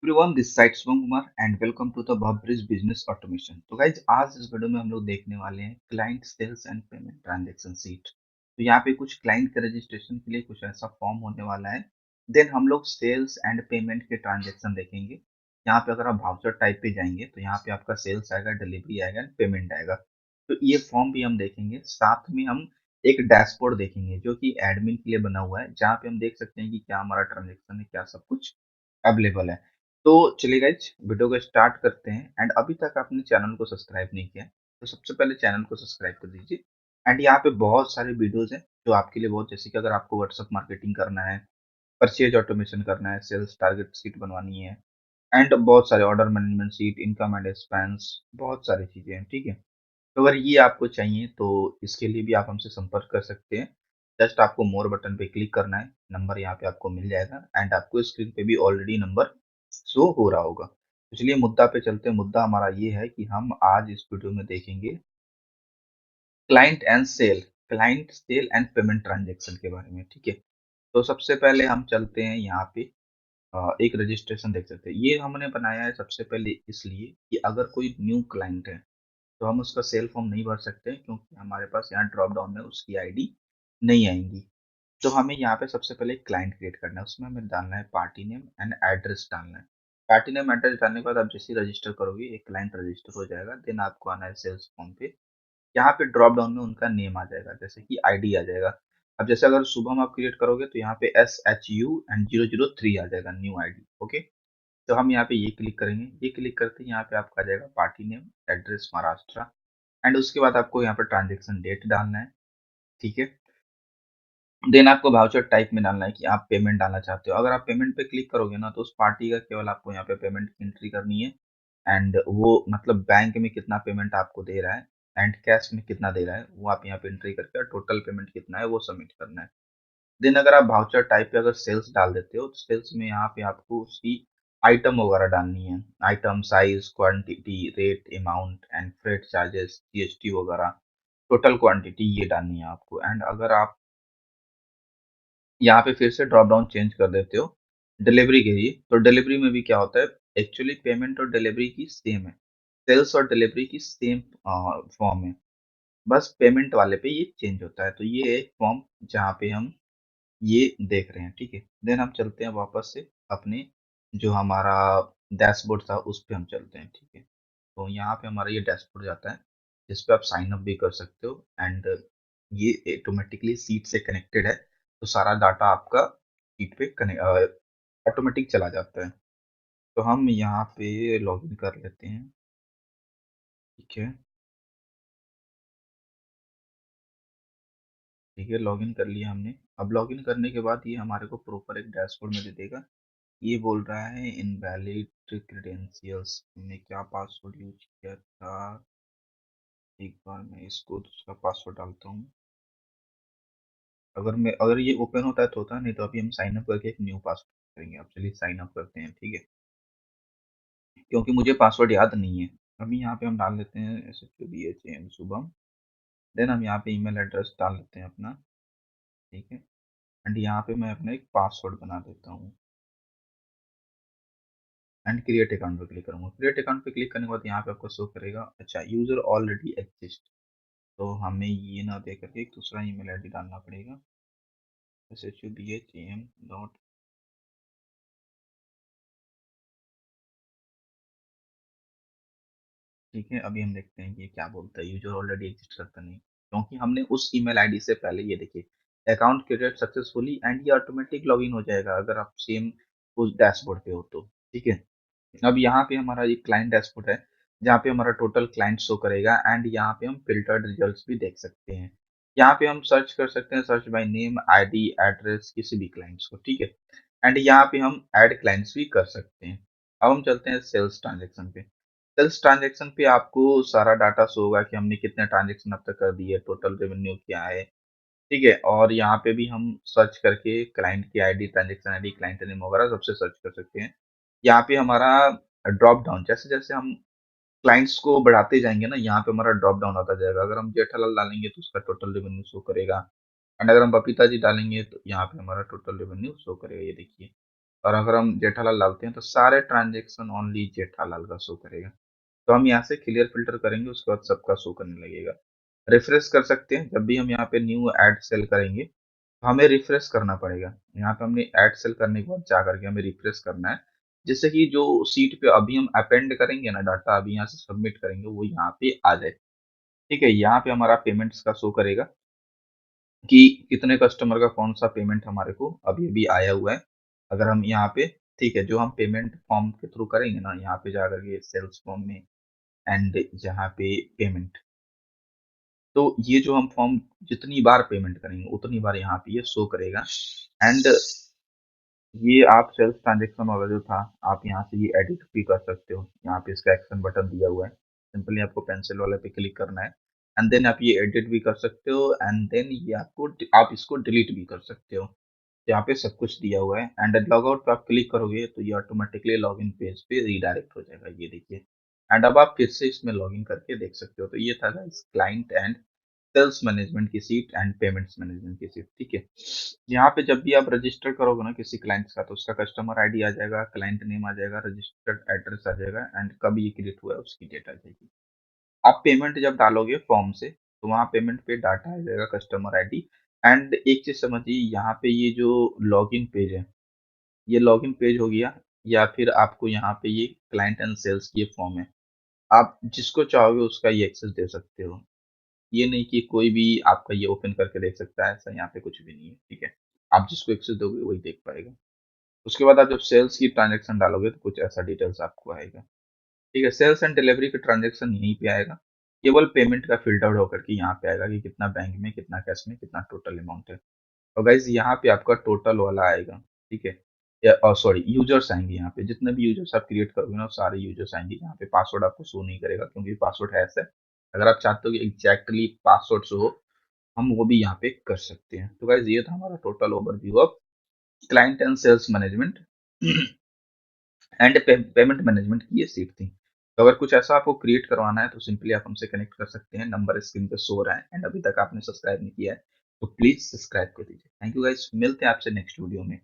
Everyone this side Shubham Kumar and welcome to the बब्रिज business automation. तो guys आज इस वीडियो में हम लोग देखने वाले हैं client sales and payment transaction sheet. तो यहाँ पे कुछ क्लाइंट के रजिस्ट्रेशन के लिए कुछ ऐसा फॉर्म होने वाला है। देन हम लोग सेल्स एंड पेमेंट के ट्रांजैक्शन देखेंगे। यहाँ पे अगर आप वाउचर टाइप पे जाएंगे तो यहाँ पे आपका सेल्स आएगा, डिलीवरी आएगा, पेमेंट आएगा। तो ये फॉर्म भी हम देखेंगे, साथ में हम एक डैशबोर्ड देखेंगे जो कि एडमिन के लिए बना हुआ है, जहाँ पे हम देख सकते हैं कि क्या हमारा ट्रांजेक्शन है, क्या सब कुछ अवेलेबल है। तो चलिए गाइज वीडियो को स्टार्ट करते हैं। एंड अभी तक आपने चैनल को सब्सक्राइब नहीं किया तो सबसे पहले चैनल को सब्सक्राइब कर दीजिए। एंड यहाँ पे बहुत सारे वीडियोस हैं जो आपके लिए बहुत, जैसे कि अगर आपको व्हाट्सएप मार्केटिंग करना है, परचेज ऑटोमेशन करना है, सेल्स टारगेट सीट बनवानी है, एंड बहुत सारे order management seat, income and expense, बहुत सारी चीजें हैं। ठीक है, तो अगर ये आपको चाहिए तो इसके लिए भी आप हमसे संपर्क कर सकते हैं। जस्ट आपको मोर बटन पे क्लिक करना है, नंबर यहाँ पे आपको मिल जाएगा एंड आपको स्क्रीन पे भी ऑलरेडी नंबर शो हो रहा होगा। तो चलिए मुद्दा पे चलते हैं। मुद्दा हमारा ये है कि हम आज इस वीडियो में देखेंगे client sale and payment transaction के बारे में। ठीक है, तो सबसे पहले हम चलते हैं यहाँ पे। एक रजिस्ट्रेशन देख सकते हैं, ये हमने बनाया है सबसे पहले इसलिए कि अगर कोई न्यू क्लाइंट है तो हम उसका सेल फॉर्म नहीं भर सकते क्योंकि हमारे पास यहाँ ड्रॉप डाउन में उसकी आईडी नहीं आएंगी। तो हमें यहाँ पे सबसे पहले एक क्लाइंट क्रिएट करना है, उसमें हमें डालना है पार्टी नेम एंड एड्रेस डालना है। पार्टी नेम एड्रेस डालने के बाद आप जैसे ही रजिस्टर करोगे एक क्लाइंट रजिस्टर हो जाएगा। देन आपको आना है सेल्स फॉर्म पे। यहाँ पे ड्रॉप डाउन में उनका नेम आ जाएगा, जैसे कि आईडी आ जाएगा। अब जैसे अगर शुभम आप क्रिएट करोगे तो यहाँ पे SHU एंड 003 आ जाएगा न्यू आईडी। ओके, तो हम यहाँ पे ये क्लिक करेंगे। ये क्लिक करते ही यहाँ पे आपका आ जाएगा party name, address Maharashtra, and उसके बाद आपको यहाँ पर ट्रांजेक्शन डेट डालना है। ठीक है, देन आपको वाउचर टाइप में डालना है कि आप पेमेंट डालना चाहते हो। अगर आप पेमेंट पे क्लिक करोगे ना तो उस पार्टी का केवल आपको यहाँ पे पेमेंट की एंट्री करनी है। एंड वो मतलब बैंक में कितना पेमेंट आपको दे रहा है एंड कैश में कितना दे रहा है वो आप यहाँ पे एंट्री करके, और टोटल पेमेंट कितना है वो सबमिट करना है। देन अगर आप वाउचर टाइप पे अगर सेल्स डाल देते हो तो सेल्स में यहाँ पे आपको उसकी आइटम वगैरह डालनी है। Item size, quantity, rate, amount and freight charges, GST वगैरह, टोटल क्वांटिटी ये डालनी है आपको। एंड अगर आप यहाँ पे फिर से ड्रॉप डाउन चेंज कर देते हो डिलीवरी के लिए, तो डिलीवरी में भी क्या होता है, एक्चुअली पेमेंट और डिलीवरी की सेम है, सेल्स और डिलीवरी की सेम फॉर्म है, बस पेमेंट वाले पे ये चेंज होता है। तो ये एक फॉर्म जहाँ पे हम ये देख रहे हैं। ठीक है, देन हम चलते हैं वापस से अपने जो हमारा डैशबोर्ड था उस पे हम चलते हैं। ठीक है, तो यहाँ पे हमारा ये डैशबोर्ड जाता है जिस पे आप साइन अप भी कर सकते हो। एंड ये ऑटोमेटिकली सीट से कनेक्टेड है, तो सारा डाटा आपका सीट पे कनेक्ट ऑटोमेटिक चला जाता है। तो हम यहाँ पे लॉगिन कर लेते हैं। ठीक है, ठीक है, लॉगिन कर लिया हमने। अब लॉगिन करने के बाद ये हमारे को प्रॉपर एक डैशबोर्ड में दे देगा। ये बोल रहा है इनवैलिड क्रेडेंशियल्स, हमने क्या पासवर्ड यूज किया था। एक बार मैं इसको दूसरा पासवर्ड डालता हूँ। अगर ये ओपन होता है तो होता है, नहीं तो अभी हम साइन अप करके एक न्यू पासवर्ड करेंगे। अब चलिए साइन अप करते हैं। ठीक है, क्योंकि मुझे पासवर्ड याद नहीं है। अभी यहाँ पे हम डाल लेते हैं SHUBHAM शुभम। देन हम यहाँ पे ईमेल एड्रेस डाल लेते हैं अपना। ठीक है, एंड यहाँ पे मैं अपना एक पासवर्ड बना देता हूँ एंड क्रिएट अकाउंट पे क्लिक करूंगा। क्रिएट अकाउंट पे क्लिक करने के बाद यहाँ पे आपको शो करेगा, अच्छा यूजर ऑलरेडी एग्जिस्ट। तो हमें ये ना दे करके एक दूसरा ईमेल आईडी डालना पड़ेगा। SHUBHAM डॉट, ठीक है, अभी हम देखते हैं कि ये क्या बोलता है, यूजर ऑलरेडी एग्जिस्ट करता नहीं, क्योंकि हमने उस ईमेल आईडी से पहले, ये देखिए अकाउंट क्रिएट सक्सेसफुली, एंड ये ऑटोमेटिक लॉगिन हो जाएगा अगर आप सेम उस डैशबोर्ड पे हो तो। ठीक है, अब यहाँ पे हमारा ये क्लाइंट डैशबोर्ड है जहाँ पे हमारा टोटल क्लाइंट शो करेगा। एंड यहाँ पे हम फिल्टर्ड रिजल्ट्स भी देख सकते हैं। यहाँ पे हम सर्च कर सकते हैं, search by name, ID, address, किसी भी क्लाइंट्स को। ठीक है, एंड यहाँ पे हम ऐड क्लाइंट्स भी कर सकते हैं। अब हम चलते हैं सेल्स ट्रांजेक्शन पे। सेल्स ट्रांजेक्शन पे आपको सारा डाटा शो होगा कि हमने कितने ट्रांजेक्शन अब तक कर दिए, टोटल रेवेन्यू क्या है। ठीक है, और यहाँ पे भी हम सर्च करके क्लाइंट की ID, transaction ID, client name वगैरह सबसे सर्च कर सकते हैं। यहाँ पे हमारा ड्रॉप डाउन, जैसे जैसे हम क्लाइंट्स को बढ़ाते जाएंगे ना, यहाँ पे हमारा ड्रॉप डाउन आता जाएगा। अगर हम जेठालाल डालेंगे तो उसका टोटल रेवेन्यू शो करेगा, एंड अगर हम बबीता जी डालेंगे तो यहाँ पे हमारा टोटल रेवेन्यू शो करेगा। ये देखिए, और अगर हम जेठालाल डालते हैं तो सारे ट्रांजेक्शन ओनली जेठालाल का शो करेगा। तो हम यहाँ से क्लियर फ़िल्टर करेंगे, उसके बाद सबका शो करने लगेगा। रिफ्रेश कर सकते हैं, जब भी हम यहाँ पे न्यू ऐड सेल करेंगे, तो हमें रिफ्रेश करना पड़ेगा। यहाँ पे हमने ऐड सेल करने के बाद जा करके हमें रिफ्रेश करना है, जिससे कि जो शीट पे अभी हम अपेंड करेंगे ना डाटा, अभी यहाँ से सबमिट करेंगे, वो यहाँ पे आ जाए। ठीक है? यहाँ पे हमारा पेमेंट्स का शो करेगा कि कितने कस्टमर का कौन-सा पेमेंट हमारे को अभी-अभी आया हुआ है। अगर हम यहाँ पे ठीक है, जो हम पेमेंट फॉर्म के थ्रू करेंगे ना, यहाँ पे जा करके सेल्स फॉर्म में एंड जहाँ पे पेमेंट, तो ये जो हम फॉर्म जितनी बार पेमेंट करेंगे, उतनी बार यहाँ पे ये शो करेगा। एंड ये आप सेल्स ट्रांज़ैक्शन वाला जो था, आप यहाँ से ये एडिट भी कर सकते हो। यहाँ पे इसका एक्शन बटन दिया हुआ है। सिंपली आपको पेंसिल वाले पे क्लिक करना है एंड देन आप ये एडिट भी कर सकते हो एंड देन ये आपको आप इसको डिलीट भी कर सकते हो। यहाँ पे सब कुछ दिया हुआ है एंड लॉग आउट पे आप क्लिक करोगे तो ये ऑटोमेटिकली लॉगिन पेज पे रीडायरेक्ट हो जाएगा, ये देखिए। एंड अब आप फिर से इसमें लॉगिन करके देख सकते हो। तो ये था guys client and sales management की सीट एंड पेमेंट्स मैनेजमेंट की सीट, ठीक है। यहाँ पे जब भी आप रजिस्टर करोगे ना किसी क्लाइंट का, तो उसका कस्टमर आईडी आ जाएगा, क्लाइंट नेम आ जाएगा, रजिस्टर्ड एड्रेस आ जाएगा एंड कब ये क्रिएट हुआ है उसकी डेट आ जाएगी। आप पेमेंट जब डालोगे फॉर्म से, तो वहाँ पेमेंट पे डाटा आ जाएगा, कस्टमर आईडी। एंड एक चीज समझिए, यहाँ पे ये जो लॉगिन पेज है, ये लॉगिन पेज हो गया, या फिर आपको यहाँ पे ये क्लाइंट एंड सेल्स की ये फॉर्म है। आप जिसको चाहोगे उसका ये एक्सेस दे सकते हो। ये नहीं कि कोई भी आपका ये ओपन करके देख सकता है, ऐसा यहाँ पे कुछ भी नहीं है, ठीक है। आप जिसको एक्सेस दोगे वही देख पाएगा। उसके बाद आप जब सेल्स की ट्रांजैक्शन डालोगे तो कुछ ऐसा डिटेल्स आपको आएगा। ठीक है, सेल्स एंड डिलीवरी का ट्रांजैक्शन यहीं पे आएगा। केवल पेमेंट का फ़िल्टर्ड होकर के यहाँ पे आएगा कि कितना बैंक में, कितना कैश में, कितना टोटल अमाउंट है। और गाइज़ यहाँ पे आपका टोटल वाला आएगा, ठीक है? या सॉरी, यूज़र्स आएँगे यहाँ पे, जितने भी यूज़र्स आप क्रिएट करोगे ना, वो सारे यूज़र्स आएँगे। यहाँ पे पासवर्ड आपको शो नहीं करेगा क्योंकि पासवर्ड हैश है। अगर आप चाहते हो कि एग्ज़ैक्टली पासवर्ड शो हो, हम वो भी यहाँ पे कर सकते हैं। तो गाइज़ ये था हमारा total overview of client and sales management and payment management की ये सीट थी। तो अगर कुछ ऐसा आपको क्रिएट करवाना है तो सिंपली आप हमसे कनेक्ट कर सकते हैं। नंबर स्क्रीन पे शो रहा है एंड अभी तक आपने सब्सक्राइब नहीं किया है तो प्लीज़ सब्सक्राइब कर दीजिए। थैंक यू गाइस, मिलते हैं आपसे नेक्स्ट वीडियो में।